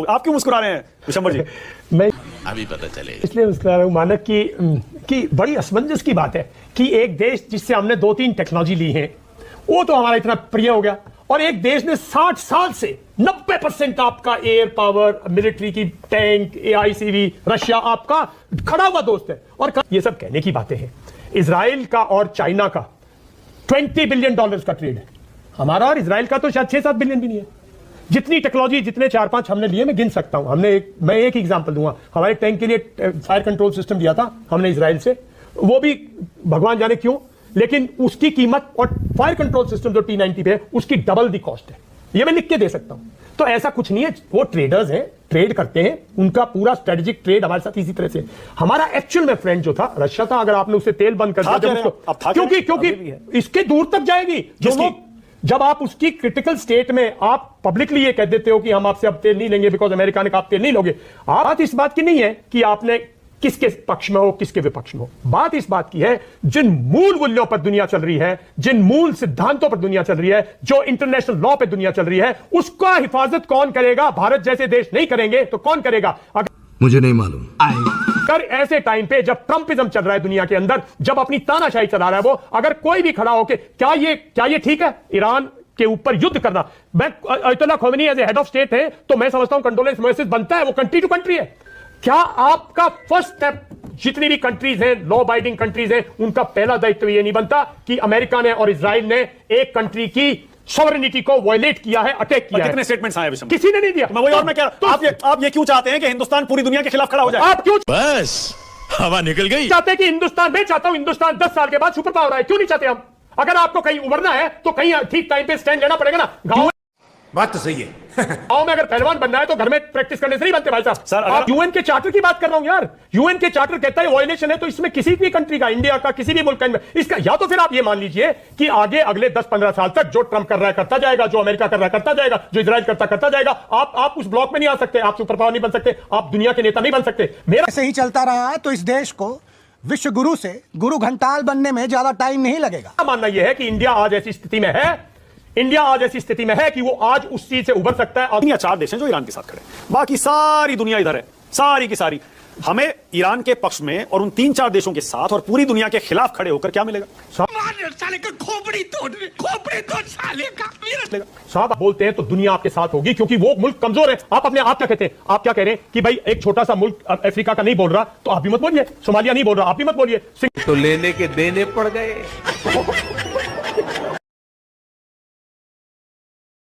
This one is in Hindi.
आप क्यों मुस्कुरा रहे हैं विशंबर जी? मैं अभी पता चले इसलिए मुस्कुरा रहा हूं मानक कि बड़ी असमंजस की बात है कि एक देश जिससे हमने 2-3 टेक्नोलॉजी ली है वो तो हमारा इतना प्रिय हो गया, और एक देश ने 60 साल से 90% आपका एयर पावर, मिलिट्री की टैंक, AICV, रशिया आपका खड़ा हुआ दोस्त है। और ये सब कहने की बातें हैं। इजराइल का और चाइना का $20 बिलियन का ट्रेड है, हमारा और इजराइल का तो शायद 6-7 बिलियन भी नहीं है। जितनी टेक्नोलॉजी, जितने 4-5 हमने लिए, मैं गिन सकता हूं। मैं एक एग्जांपल दूंगा, हमारे टैंक के लिए फायर कंट्रोल सिस्टम दिया था हमने इजराइल से, वो भी भगवान जाने क्यों, लेकिन उसकी कीमत और फायर कंट्रोल सिस्टम जो T90 पे है उसकी डबल दी कॉस्ट है। ये मैं लिख के दे सकता हूं। तो ऐसा कुछ नहीं है, वो ट्रेडर्स हैं, ट्रेड करते हैं, उनका पूरा स्ट्रेटेजिक ट्रेड हमारे साथ इसी तरह से। हमारा एक्चुअल में फ्रेंड जो था रशिया था, अगर आपने उससे तेल बंद कर दिया, क्योंकि इसके दूर तक जाएगी जब आप उसकी क्रिटिकल स्टेट में आप पब्लिकली ये कह देते हो कि हम आपसे अब तेल नहीं लेंगे बिकॉज अमेरिका ने कहा आप तेल नहीं लोगे। बात इस बात की नहीं है कि आपने किसके पक्ष में हो किसके विपक्ष में हो, बात इस बात की है जिन मूल मूल्यों पर दुनिया चल रही है, जिन मूल सिद्धांतों पर दुनिया चल रही है, जो इंटरनेशनल लॉ पर दुनिया चल रही है, उसका हिफाजत कौन करेगा? भारत जैसे देश नहीं करेंगे तो कौन करेगा? मुझे नहीं मालूम। अगर ऐसे टाइम पे जब ट्रंपिज्म चल रहा है दुनिया के अंदर, जब अपनी तानाशाही चला रहा है वो, अगर कोई भी खड़ा होके क्या ये ठीक है ईरान के ऊपर युद्ध करना? मैं Ayatollah Khomeini as a head of state है तो मैं समझता हूं कंडोलेंस मैसेज बनता है, वो कंट्री टू कंट्री है। क्या आपका फर्स्ट स्टेप, जितनी भी कंट्रीज हैं, लॉ अबाइडिंग कंट्रीज हैं, उनका पहला दायित्व ये नहीं बनता कि अमेरिका ने और इजराइल ने एक कंट्री की सॉवरेनिटी को वायलेट किया है, अटैक किया है? कितने स्टेटमेंट्स आए विशंबर? किसी ने नहीं दिया। मैं वही और मैं कह रहा हूं, आप ये क्यों चाहते हैं कि हिंदुस्तान पूरी दुनिया के खिलाफ खड़ा हो जाए? आप क्यों बस हवा निकल गई। चाहते हैं कि हिंदुस्तान, मैं चाहता हूं हिंदुस्तान 10 साल के बाद सुपर पावर आए, क्यों नहीं चाहते हम? अगर आपको कहीं उभरना है तो कहीं ठीक टाइम पे स्टैंड लेना पड़ेगा ना। गांव बात तो सही है। गांव में अगर पहलवान बनना है तो घर में प्रैक्टिस करने से नहीं बनते भाई साहब। सर, आप यूएन के चार्टर की बात कर रहा हूं यार, यूएन के चार्टर कहता है वायलेशन है, तो इसमें किसी भी कंट्री का, इंडिया का, किसी भी मुल्क का इसका, या तो फिर आप ये मान लीजिए कि आगे अगले 10-15 साल तक जो ट्रंप कर रहा है करता जाएगा, जो अमेरिका कर रहा है करता जाएगा, जो इजराइल करता जाएगा। आप उस ब्लॉक में नहीं आ सकते, आप सुपर पावर नहीं बन सकते, आप दुनिया के नेता नहीं बन सकते। मेरा ऐसे ही चलता रहा तो इस देश को विश्व गुरु से गुरु घंटाल बनने में ज्यादा टाइम नहीं लगेगा। मानना यह है कि इंडिया आज ऐसी स्थिति में है, कि वो आज उस चीज से उभर सकता है। और 4 देश हैं जो ईरान के साथ खड़े, बाकी सारी दुनिया इधर है, सारी की सारी। हमें ईरान के पक्ष में और उन 3-4 देशों के साथ और पूरी दुनिया के खिलाफ खड़े होकर क्या मिलेगा? साले का खोपड़ी तोड़ साले का। साहब बोलते हैं तो दुनिया आपके साथ होगी, क्योंकि वो मुल्क कमजोर है। आप क्या कहते हैं? आप क्या कह रहे हैं कि भाई एक छोटा सा मुल्क अफ्रीका का नहीं बोल रहा तो आप भी मत बोलिए, सोमालिया नहीं बोल रहा आप भी मत बोलिए। तो लेने के देने पड़ गए।